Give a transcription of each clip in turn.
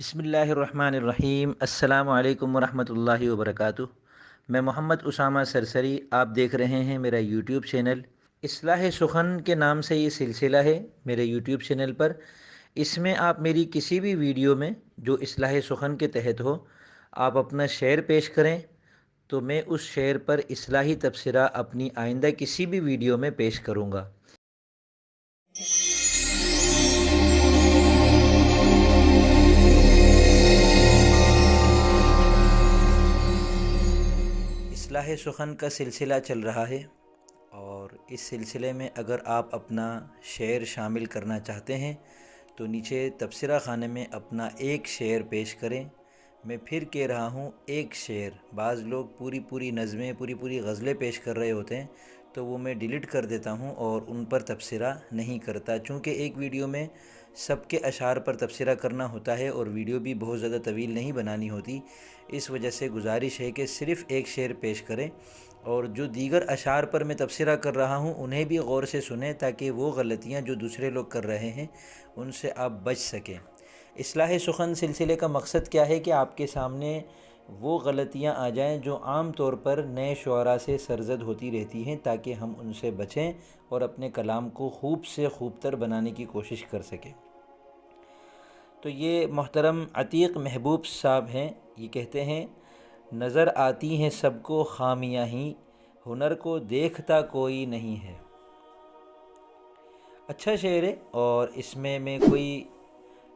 بسم اللہ الرحمن الرحیم۔ السلام علیکم ورحمۃ اللہ وبرکاتہ۔ میں محمد اسامہ سرسری، آپ دیکھ رہے ہیں میرا یوٹیوب چینل اصلاح سخن کے نام سے یہ سلسلہ ہے میرے یوٹیوب چینل پر۔ اس میں آپ میری کسی بھی ویڈیو میں جو اصلاح سخن کے تحت ہو آپ اپنا شعر پیش کریں تو میں اس شعر پر اصلاحی تبصرہ اپنی آئندہ کسی بھی ویڈیو میں پیش کروں گا۔ اصلاح سخن کا سلسلہ چل رہا ہے اور اس سلسلے میں اگر آپ اپنا شعر شامل کرنا چاہتے ہیں تو نیچے تبصرہ خانے میں اپنا ایک شعر پیش کریں۔ میں پھر کہہ رہا ہوں، ایک شعر۔ بعض لوگ پوری نظمیں پوری غزلیں پیش کر رہے ہوتے ہیں تو وہ میں ڈیلیٹ کر دیتا ہوں اور ان پر تبصرہ نہیں کرتا، چونکہ ایک ویڈیو میں سب کے اشعار پر تبصرہ کرنا ہوتا ہے اور ویڈیو بھی بہت زیادہ طویل نہیں بنانی ہوتی۔ اس وجہ سے گزارش ہے کہ صرف ایک شعر پیش کریں، اور جو دیگر اشعار پر میں تبصرہ کر رہا ہوں انہیں بھی غور سے سنیں تاکہ وہ غلطیاں جو دوسرے لوگ کر رہے ہیں ان سے آپ بچ سکیں۔ اصلاح سخن سلسلے کا مقصد کیا ہے کہ آپ کے سامنے وہ غلطیاں آ جائیں جو عام طور پر نئے شعراء سے سرزد ہوتی رہتی ہیں، تاکہ ہم ان سے بچیں اور اپنے کلام کو خوب سے خوب تر بنانے کی کوشش کر سکیں۔ تو یہ محترم عتیق محبوب صاحب ہیں، یہ کہتے ہیں: نظر آتی ہیں سب کو خامیاں ہی، ہنر کو دیکھتا کوئی نہیں ہے۔ اچھا شعر ہے اور اس میں کوئی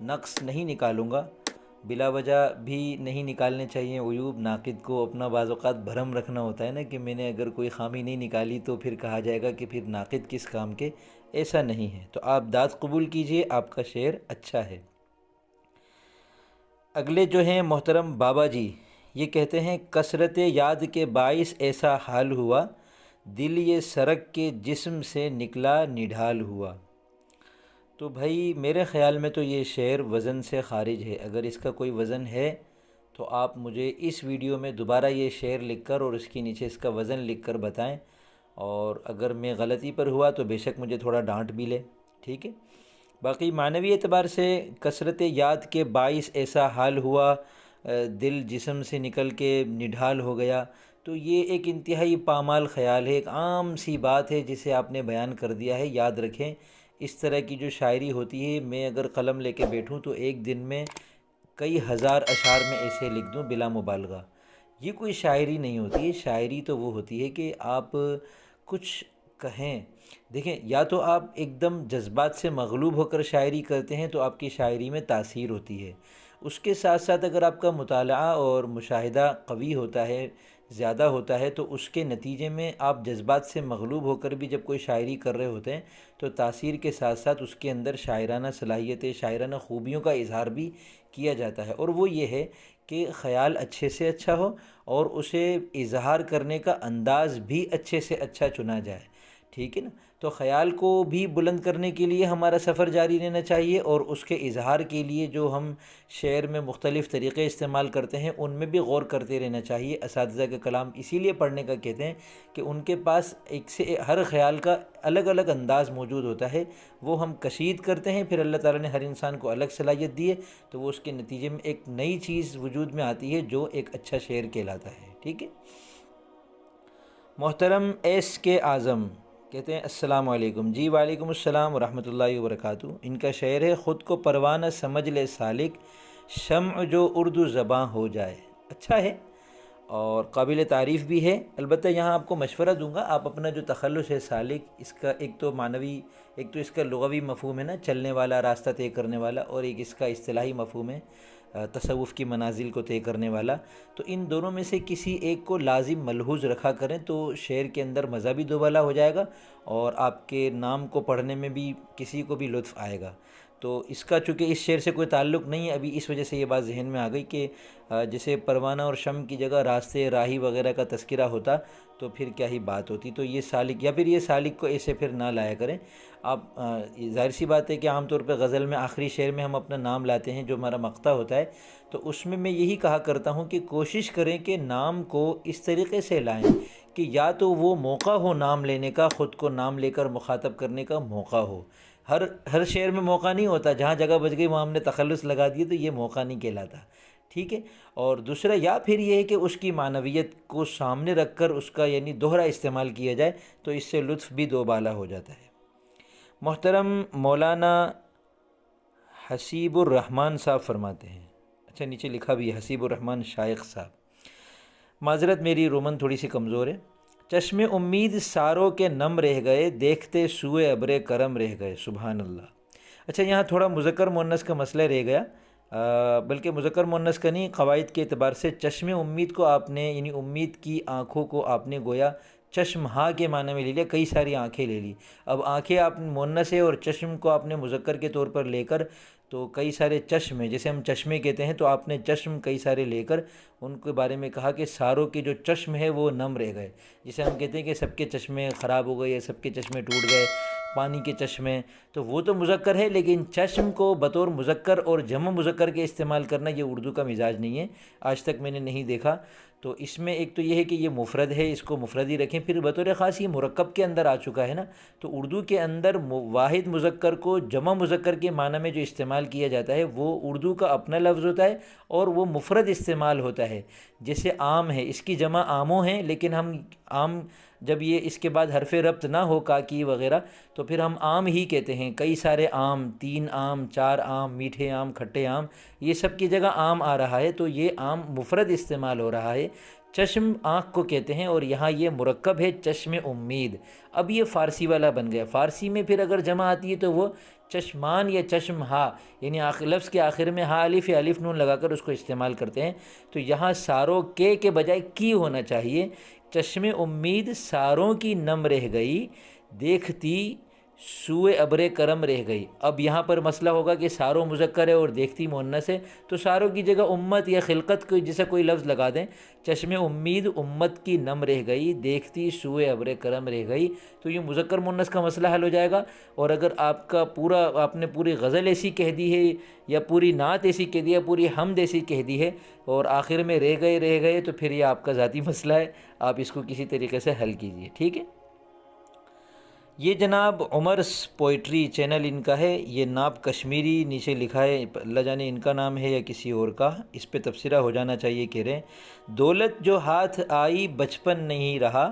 نقص نہیں نکالوں گا، بلا وجہ بھی نہیں نکالنے چاہیے عیوب۔ ناقد کو اپنا بعض اوقات بھرم رکھنا ہوتا ہے نا کہ میں نے اگر کوئی خامی نہیں نکالی تو پھر کہا جائے گا کہ پھر ناقد کس کام کے۔ ایسا نہیں ہے، تو آپ داد قبول کیجئے، آپ کا شعر اچھا ہے۔ اگلے جو ہیں محترم بابا جی، یہ کہتے ہیں: کثرت یاد کے باعث ایسا حال ہوا، دل یہ سرک کے جسم سے نکلا نڈھال ہوا۔ تو بھائی میرے خیال میں تو یہ شعر وزن سے خارج ہے۔ اگر اس کا کوئی وزن ہے تو آپ مجھے اس ویڈیو میں دوبارہ یہ شعر لکھ کر اور اس کے نیچے اس کا وزن لکھ کر بتائیں، اور اگر میں غلطی پر ہوا تو بے شک مجھے تھوڑا ڈانٹ بھی لے، ٹھیک ہے۔ باقی معنوی اعتبار سے کثرت یاد کے باعث ایسا حال ہوا، دل جسم سے نکل کے نڈھال ہو گیا، تو یہ ایک انتہائی پامال خیال ہے، ایک عام سی بات ہے جسے آپ نے بیان کر دیا ہے۔ یاد رکھیں، اس طرح کی جو شاعری ہوتی ہے، میں اگر قلم لے کے بیٹھوں تو ایک دن میں کئی ہزار اشعار میں ایسے لکھ دوں بلا مبالغہ۔ یہ کوئی شاعری نہیں ہوتی ہے۔ شاعری تو وہ ہوتی ہے کہ آپ کچھ کہیں۔ دیکھیں، یا تو آپ ایک دم جذبات سے مغلوب ہو کر شاعری کرتے ہیں تو آپ کی شاعری میں تاثیر ہوتی ہے، اس کے ساتھ ساتھ اگر آپ کا مطالعہ اور مشاہدہ قوی ہوتا ہے، زیادہ ہوتا ہے، تو اس کے نتیجے میں آپ جذبات سے مغلوب ہو کر بھی جب کوئی شاعری کر رہے ہوتے ہیں تو تاثیر کے ساتھ ساتھ اس کے اندر شاعرانہ صلاحیتیں، شاعرانہ خوبیوں کا اظہار بھی کیا جاتا ہے، اور وہ یہ ہے کہ خیال اچھے سے اچھا ہو اور اسے اظہار کرنے کا انداز بھی اچھے سے اچھا چنا جائے، ٹھیک ہے نا۔ تو خیال کو بھی بلند کرنے کے لیے ہمارا سفر جاری رہنا چاہیے، اور اس کے اظہار کے لیے جو ہم شعر میں مختلف طریقے استعمال کرتے ہیں ان میں بھی غور کرتے رہنا چاہیے۔ اساتذہ کا کلام اسی لیے پڑھنے کا کہتے ہیں کہ ان کے پاس ایک سے ہر خیال کا الگ الگ انداز موجود ہوتا ہے، وہ ہم کشید کرتے ہیں، پھر اللہ تعالیٰ نے ہر انسان کو الگ صلاحیت دی ہے تو وہ اس کے نتیجے میں ایک نئی چیز وجود میں آتی ہے جو ایک اچھا شعر کہلاتا ہے، ٹھیک ہے۔ محترم ایس کے اعظم کہتے ہیں: السلام علیکم۔ جی وعلیکم السلام ورحمۃ اللہ وبرکاتہ۔ ان کا شعر ہے: خود کو پروانہ سمجھ لے سالک، شمع جو اردو زباں ہو جائے۔ اچھا ہے اور قابل تعریف بھی ہے۔ البتہ یہاں آپ کو مشورہ دوں گا، آپ اپنا جو تخلص ہے سالک، اس کا ایک تو معنوی، ایک تو اس کا لغوی مفہوم ہے نا، چلنے والا، راستہ طے کرنے والا، اور ایک اس کا اصطلاحی مفہوم ہے تصوف کی منازل کو طے کرنے والا، تو ان دونوں میں سے کسی ایک کو لازم ملحوظ رکھا کریں تو شعر کے اندر مزہ بھی دوبالا ہو جائے گا اور آپ کے نام کو پڑھنے میں بھی کسی کو بھی لطف آئے گا۔ تو اس کا چونکہ اس شعر سے کوئی تعلق نہیں ہے ابھی، اس وجہ سے یہ بات ذہن میں آ گئی کہ جیسے پروانہ اور شمع کی جگہ راستے، راہی وغیرہ کا تذکرہ ہوتا تو پھر کیا ہی بات ہوتی۔ تو یہ سالک، یا پھر یہ سالک کو ایسے پھر نہ لایا کریں آپ۔ ظاہر سی بات ہے کہ عام طور پہ غزل میں آخری شعر میں ہم اپنا نام لاتے ہیں جو ہمارا مقطع ہوتا ہے، تو اس میں یہی کہا کرتا ہوں کہ کوشش کریں کہ نام کو اس طریقے سے لائیں کہ یا تو وہ موقع ہو نام لینے کا، خود کو نام لے کر مخاطب کرنے کا موقع ہو، ہر شعر میں موقع نہیں ہوتا، جہاں جگہ بچ گئی وہاں ہم نے تخلص لگا دیے تو یہ موقع نہیں کہلاتا، ٹھیک ہے۔ اور دوسرا یا پھر یہ ہے کہ اس کی معنویت کو سامنے رکھ کر اس کا یعنی دوہرا استعمال کیا جائے تو اس سے لطف بھی دو بالا ہو جاتا ہے۔ محترم مولانا حسیب الرحمن صاحب فرماتے ہیں، اچھا نیچے لکھا بھی ہے حسیب الرحمن شائخ صاحب، معذرت میری رومن تھوڑی سی کمزور ہے۔ چشم امید ساروں کے نم رہ گئے، دیکھتے سوئے ابر کرم رہ گئے، سبحان اللہ۔ اچھا یہاں تھوڑا مذکر مؤنث کا مسئلہ رہ گیا، بلکہ مذکر مؤنث کا نہیں، قواعد کے اعتبار سے چشم امید کو آپ نے یعنی امید کی آنکھوں کو آپ نے گویا چشم ہا کے معنی میں لے لیا، کئی ساری آنکھیں لے لی۔ اب آنکھیں آپ مؤنث ہے اور چشم کو آپ نے مذکر کے طور پر لے کر تو کئی سارے چشم ہیں، جیسے ہم چشمے کہتے ہیں، تو آپ نے چشم کئی سارے لے کر ان کے بارے میں کہا کہ ساروں کے جو چشم ہے وہ نم رہ گئے، جسے ہم کہتے ہیں کہ سب کے چشمے خراب ہو گئے یا سب کے چشمے ٹوٹ گئے، پانی کے چشمے، تو وہ تو مذکر ہے، لیکن چشم کو بطور مذکر اور جمع مذکر کے استعمال کرنا یہ اردو کا مزاج نہیں ہے، آج تک میں نے نہیں دیکھا۔ تو اس میں ایک تو یہ ہے کہ یہ مفرد ہے، اس کو مفرد ہی رکھیں، پھر بطور خاص یہ مرکب کے اندر آ چکا ہے نا، تو اردو کے اندر واحد مذکر کو جمع مذکر کے معنی میں جو استعمال کیا جاتا ہے وہ اردو کا اپنا لفظ ہوتا ہے اور وہ مفرد استعمال ہوتا ہے۔ جیسے آم ہے، اس کی جمع آموں ہیں، لیکن ہم آم جب یہ اس کے بعد حرف ربط نہ ہو کاکی وغیرہ تو پھر ہم آم ہی کہتے ہیں، کئی سارے آم، 3 آم، 4 آم، میٹھے آم، کھٹے آم، یہ سب کی جگہ آم آ رہا ہے تو یہ آم مفرد استعمال ہو رہا ہے۔ چشم آنکھ کو کہتے ہیں اور یہاں یہ مرکب ہے چشم امید۔ اب یہ فارسی والا بن گیا، فارسی میں پھر اگر جمع آتی ہے تو وہ چشمان یا چشم ہا، یعنی لفظ کے آخر میں ہا الف یا الف نون لگا کر اس کو استعمال کرتے ہیں، تو یہاں ساروں کے بجائے کی ہونا چاہیے۔ چشم امید ساروں کی نم رہ گئی، دیکھتی سوئے ابر کرم رہ گئی۔ اب یہاں پر مسئلہ ہوگا کہ ساروں مذکر ہے اور دیکھتی مؤنث ہے، تو ساروں کی جگہ امت یا خلقت کو جیسا کوئی لفظ لگا دیں، چشم امید امت کی نم رہ گئی، دیکھتی سوئے ابر کرم رہ گئی، تو یہ مذکر مؤنث کا مسئلہ حل ہو جائے گا۔ اور اگر آپ نے پوری غزل ایسی کہہ دی ہے یا پوری نعت ایسی کہہ دی ہے، پوری حمد ایسی کہہ دی ہے اور آخر میں رہ گئے تو پھر یہ آپ کا ذاتی مسئلہ ہے، آپ اس کو کسی طریقے سے حل کیجئے، ٹھیک ہے۔ یہ جناب عمرس پوئٹری چینل ان کا ہے، یہ ناب کشمیری نیچے لکھا ہے، اللہ جانے ان کا نام ہے یا کسی اور کا، اس پہ تبصرہ ہو جانا چاہیے، کہہ رہے ہیں دولت جو ہاتھ آئی بچپن نہیں رہا،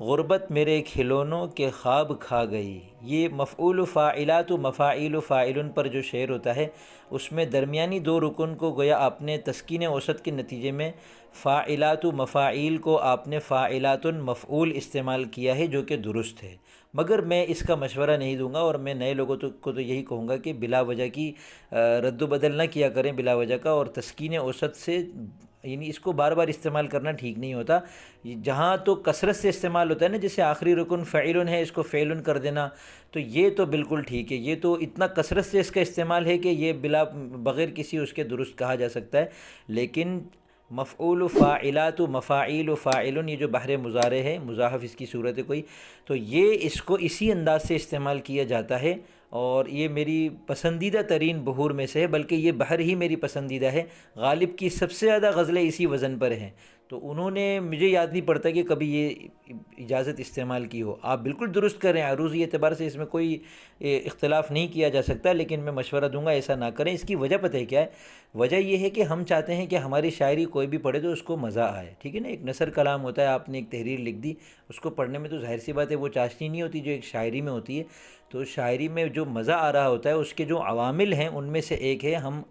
غربت میرے کھلونوں کے خواب کھا گئی۔ یہ مفعول و فاعلات و مفاعیل و فاعلن پر جو شعر ہوتا ہے اس میں درمیانی 2 رکن کو گویا آپ نے تسکین اوسط کے نتیجے میں فاعلات و مفاعیل کو آپ نے فاعلات مفعول استعمال کیا ہے، جو کہ درست ہے، مگر میں اس کا مشورہ نہیں دوں گا اور میں نئے لوگوں کو تو یہی کہوں گا کہ بلا وجہ کی رد و بدل نہ کیا کریں بلا وجہ کا، اور تسکین اوسط سے یعنی اس کو بار بار استعمال کرنا ٹھیک نہیں ہوتا۔ جہاں تو کثرت سے استعمال ہوتا ہے نا، جیسے آخری رکن فعلن ہے اس کو فعلن کر دینا، تو یہ تو بالکل ٹھیک ہے، یہ تو اتنا کثرت سے اس کا استعمال ہے کہ یہ بغیر کسی اس کے درست کہا جا سکتا ہے۔ لیکن مفعول و فاعلات و مفاعیل و فاعلن، یہ جو بحر مضارع ہے، مضاحف اس کی صورت ہے کوئی، تو یہ اس کو اسی انداز سے استعمال کیا جاتا ہے، اور یہ میری پسندیدہ ترین بحور میں سے ہے، بلکہ یہ بحر ہی میری پسندیدہ ہے۔ غالب کی سب سے زیادہ غزلیں اسی وزن پر ہیں، تو انہوں نے مجھے یاد نہیں پڑتا کہ کبھی یہ اجازت استعمال کی ہو۔ آپ بالکل درست کریں، عروضی اعتبار سے اس میں کوئی اختلاف نہیں کیا جا سکتا، لیکن میں مشورہ دوں گا ایسا نہ کریں۔ اس کی وجہ پتہ ہے کیا ہے؟ وجہ یہ ہے کہ ہم چاہتے ہیں کہ ہماری شاعری کوئی بھی پڑھے تو اس کو مزہ آئے، ٹھیک ہے نا۔ ایک نثر کلام ہوتا ہے، آپ نے ایک تحریر لکھ دی، اس کو پڑھنے میں تو ظاہر سی بات ہے وہ چاشنی نہیں ہوتی جو ایک شاعری میں ہوتی ہے۔ تو شاعری میں جو مزہ آ رہا ہوتا ہے اس کے جو عوامل ہیں ان میں سے ایک ہے ہم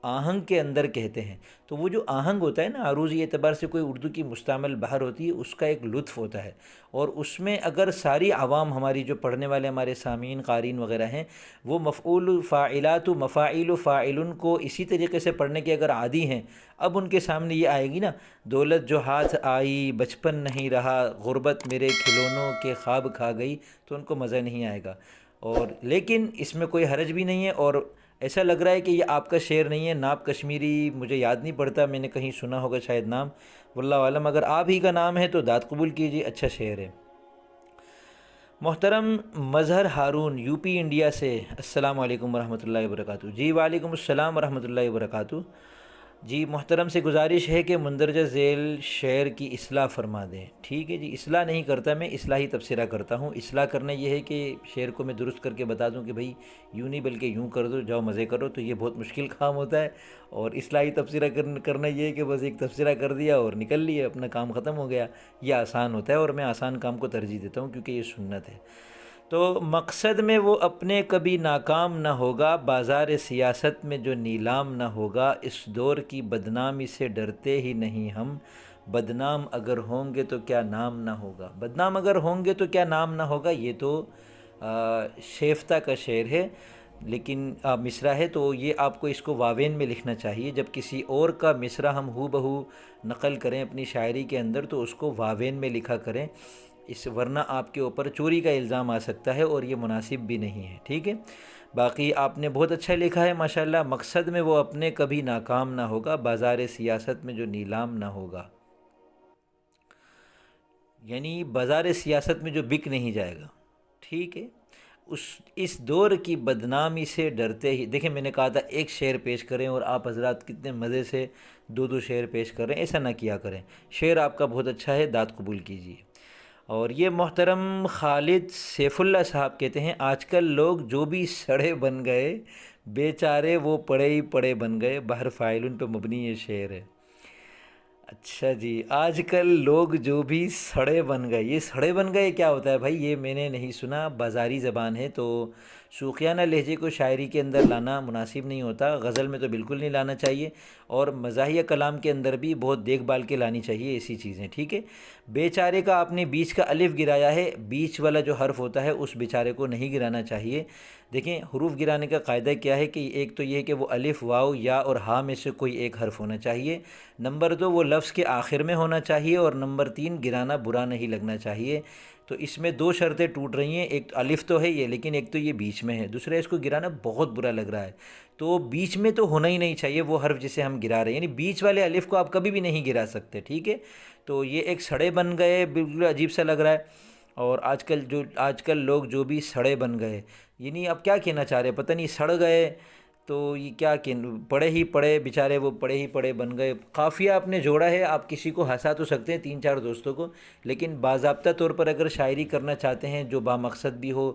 آہنگ کے اندر کہتے ہیں، تو وہ جو آہنگ ہوتا ہے نا، عروضی اعتبار سے کوئی اردو کی مستعمل بحر ہوتی ہے، اس کا ایک لطف ہوتا ہے، اور اس میں اگر ساری عوام ہماری جو پڑھنے والے ہمارے سامعین قارئین وغیرہ ہیں وہ مفعول فاعلات و مفاعیل و فاعلن کو اسی طریقے سے پڑھنے کے اگر عادی ہیں، اب ان کے سامنے یہ آئے گی نا، دولت جو ہاتھ آئی بچپن نہیں رہا، غربت میرے کھلونوں کے خواب کھا گئی، تو ان کو مزہ نہیں آئے گا۔ اور لیکن اس میں کوئی حرج بھی نہیں ہے، اور ایسا لگ رہا ہے کہ یہ آپ کا شعر نہیں ہے، ناب کشمیری مجھے یاد نہیں پڑتا، میں نے کہیں سنا ہوگا شاید نام، واللہ عالم، اگر آپ ہی کا نام ہے تو داد قبول کیجیے، اچھا شعر ہے۔ محترم مظہر ہارون یو پی انڈیا سے، السلام علیکم ورحمۃ اللہ وبرکاتہ۔ جی وعلیکم السلام ورحمۃ اللہ وبرکاتہ۔ جی محترم سے گزارش ہے کہ مندرجہ ذیل شعر کی اصلاح فرما دیں۔ ٹھیک ہے جی، اصلاح نہیں کرتا میں، اصلاحی تبصرہ کرتا ہوں۔ اصلاح کرنا یہ ہے کہ شعر کو میں درست کر کے بتا دوں کہ بھئی یوں نہیں بلکہ یوں کر دو، جاؤ مزے کرو، تو یہ بہت مشکل کام ہوتا ہے۔ اور اصلاحی تبصرہ کرنا یہ ہے کہ بس ایک تبصرہ کر دیا اور نکل لیا، اپنا کام ختم ہو گیا، یہ آسان ہوتا ہے، اور میں آسان کام کو ترجیح دیتا ہوں کیونکہ یہ سنت ہے۔ تو مقصد میں وہ اپنے کبھی ناکام نہ ہوگا، بازار سیاست میں جو نیلام نہ ہوگا، اس دور کی بدنامی سے ڈرتے ہی نہیں ہم، بدنام اگر ہوں گے تو کیا نام نہ ہوگا، بدنام اگر ہوں گے تو کیا نام نہ ہوگا، یہ تو شیفتہ کا شعر ہے، لیکن مصرع ہے تو یہ آپ کو اس کو واوین میں لکھنا چاہیے۔ جب کسی اور کا مصرع ہم ہو بہو نقل کریں اپنی شاعری کے اندر تو اس کو واوین میں لکھا کریں، اس ورنہ آپ کے اوپر چوری کا الزام آ سکتا ہے اور یہ مناسب بھی نہیں ہے۔ ٹھیک ہے، باقی آپ نے بہت اچھا لکھا ہے ماشاءاللہ۔ مقصد میں وہ اپنے کبھی ناکام نہ ہوگا، بازار سیاست میں جو نیلام نہ ہوگا، یعنی بازار سیاست میں جو بک نہیں جائے گا۔ ٹھیک ہے، اس دور کی بدنامی سے ڈرتے ہی، دیکھیں میں نے کہا تھا ایک شعر پیش کریں اور آپ حضرات کتنے مزے سے دو شعر پیش کر رہے ہیں، ایسا نہ کیا کریں۔ شعر آپ کا بہت اچھا ہے، داد قبول کیجیے۔ اور یہ محترم خالد سیف اللہ صاحب کہتے ہیں آج کل لوگ جو بھی سڑے بن گئے، بیچارے وہ پڑے ہی پڑے بن گئے، بہر فاعلن پہ مبنی یہ شعر ہے۔ اچھا جی، آج کل لوگ جو بھی سڑے بن گئے، یہ سڑے بن گئے کیا ہوتا ہے بھائی؟ یہ میں نے نہیں سنا، بازاری زبان ہے، تو شوخیانہ لہجے کو شاعری کے اندر لانا مناسب نہیں ہوتا، غزل میں تو بالکل نہیں لانا چاہیے، اور مزاحیہ کلام کے اندر بھی بہت دیکھ بھال کے لانی چاہیے ایسی چیزیں۔ ٹھیک ہے، بیچارے کا آپ نے بیچ کا الف گرایا ہے، بیچ والا جو حرف ہوتا ہے اس بیچارے کو نہیں گرانا چاہیے۔ دیکھیں حروف گرانے کا قاعدہ کیا ہے کہ ایک تو یہ ہے کہ وہ الف، واو، یا اور ہا میں سے کوئی ایک حرف ہونا چاہیے، نمبر دو وہ لفظ کے آخر میں ہونا چاہیے، اور نمبر تین گرانا برا نہیں لگنا چاہیے۔ تو اس میں دو شرطیں ٹوٹ رہی ہیں، ایک الف تو ہے یہ، لیکن ایک تو یہ بیچ میں ہے، دوسرا اس کو گرانا بہت برا لگ رہا ہے، تو بیچ میں تو ہونا ہی نہیں چاہیے وہ حرف جسے ہم گرا رہے ہیں، یعنی بیچ والے الف کو آپ کبھی بھی نہیں گرا سکتے۔ ٹھیک ہے، تو یہ ایک سڑے بن گئے بالکل عجیب سا لگ رہا ہے، اور آج کل لوگ جو بھی سڑے بن گئے، یعنی آپ کیا کہنا چاہ رہے ہیں؟ پتہ نہیں سڑ گئے تو یہ کیا کہ پڑے ہی پڑے، بیچارے وہ پڑے ہی پڑے بن گئے۔ قافیہ آپ نے جوڑا ہے، آپ کسی کو ہنسا تو سکتے ہیں، تین چار دوستوں کو، لیکن باضابطہ طور پر اگر شاعری کرنا چاہتے ہیں جو بامقصد بھی ہو،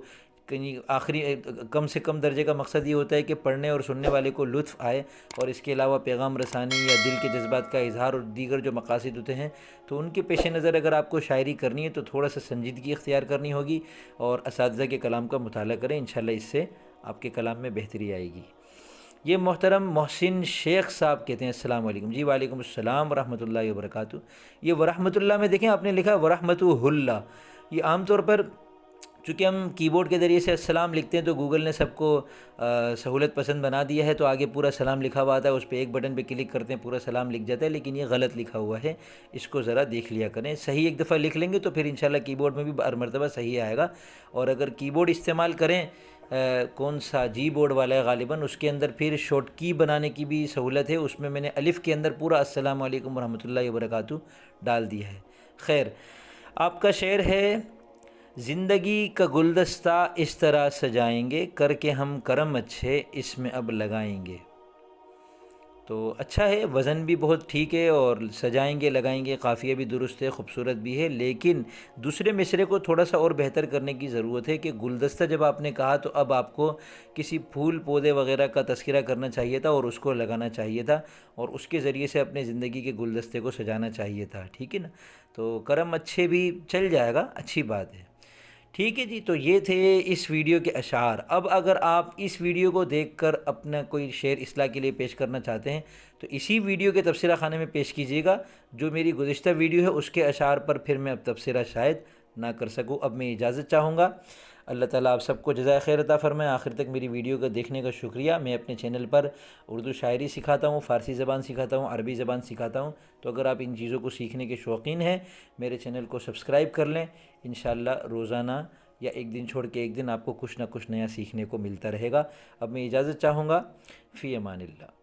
کہیں آخری کم سے کم درجے کا مقصد یہ ہوتا ہے کہ پڑھنے اور سننے والے کو لطف آئے، اور اس کے علاوہ پیغام رسانی یا دل کے جذبات کا اظہار اور دیگر جو مقاصد ہوتے ہیں، تو ان کے پیش نظر اگر آپ کو شاعری کرنی ہے تو تھوڑا سا سنجیدگی اختیار کرنی ہوگی، اور اساتذہ کے کلام کا مطالعہ کریں، انشاءاللہ اس سے آپ کے کلام میں بہتری آئے گی۔ یہ محترم محسن شیخ صاحب کہتے ہیں السلام علیکم۔ جی وعلیکم السلام ورحمۃ اللہ وبرکاتہ۔ یہ ورحمۃ اللہ میں دیکھیں آپ نے لکھا ورحمۃ اللہ، یہ عام طور پر چونکہ ہم کی بورڈ کے ذریعے سے السلام لکھتے ہیں تو گوگل نے سب کو سہولت پسند بنا دیا ہے، تو آگے پورا سلام لکھا ہوا آتا ہے، اس پہ ایک بٹن پہ کلک کرتے ہیں پورا سلام لکھ جاتا ہے، لیکن یہ غلط لکھا ہوا ہے، اس کو ذرا دیکھ لیا کریں۔ صحیح ایک دفعہ لکھ لیں گے تو پھر انشاءاللہ کی بورڈ میں بھی ہر مرتبہ صحیح آئے گا، اور اگر کی بورڈ استعمال کریں کون سا جی بورڈ والا ہے غالباً، اس کے اندر پھر شارٹ کی بنانے کی بھی سہولت ہے، اس میں میں نے الف کے اندر پورا السلام علیکم ورحمۃ اللہ وبرکاتہ ڈال دیا ہے۔ خیر، آپ کا شعر ہے زندگی کا گلدستہ اس طرح سجائیں گے، کر کے ہم کرم اچھے اس میں اب لگائیں گے۔ تو اچھا ہے، وزن بھی بہت ٹھیک ہے، اور سجائیں گے لگائیں گے قافیہ بھی درست ہے، خوبصورت بھی ہے، لیکن دوسرے مصرعے کو تھوڑا سا اور بہتر کرنے کی ضرورت ہے کہ گلدستہ جب آپ نے کہا تو اب آپ کو کسی پھول پودے وغیرہ کا تذکرہ کرنا چاہیے تھا اور اس کو لگانا چاہیے تھا، اور اس کے ذریعے سے اپنے زندگی کے گلدستے کو سجانا چاہیے تھا۔ ٹھیک ہے نا، تو کرم اچھے بھی چل جائے گا، اچھی بات ہے۔ ٹھیک ہے جی، تو یہ تھے اس ویڈیو کے اشعار۔ اب اگر آپ اس ویڈیو کو دیکھ کر اپنا کوئی شعر اصلاح کے لیے پیش کرنا چاہتے ہیں تو اسی ویڈیو کے تبصرہ خانے میں پیش کیجیے گا، جو میری گزشتہ ویڈیو ہے اس کے اشعار پر پھر میں اب تبصرہ شاید نہ کر سکوں۔ اب میں اجازت چاہوں گا۔ اللہ تعالیٰ آپ سب کو جزائے خیر عطا فرمائے۔ آخر تک میری ویڈیو کا دیکھنے کا شکریہ۔ میں اپنے چینل پر اردو شاعری سکھاتا ہوں، فارسی زبان سکھاتا ہوں، عربی زبان سکھاتا ہوں، تو اگر آپ ان چیزوں کو سیکھنے کے شوقین ہیں میرے چینل کو سبسکرائب کر لیں، انشاءاللہ روزانہ یا ایک دن چھوڑ کے ایک دن آپ کو کچھ نہ کچھ نیا سیکھنے کو ملتا رہے گا۔ اب میں اجازت چاہوں گا، فی امان اللہ۔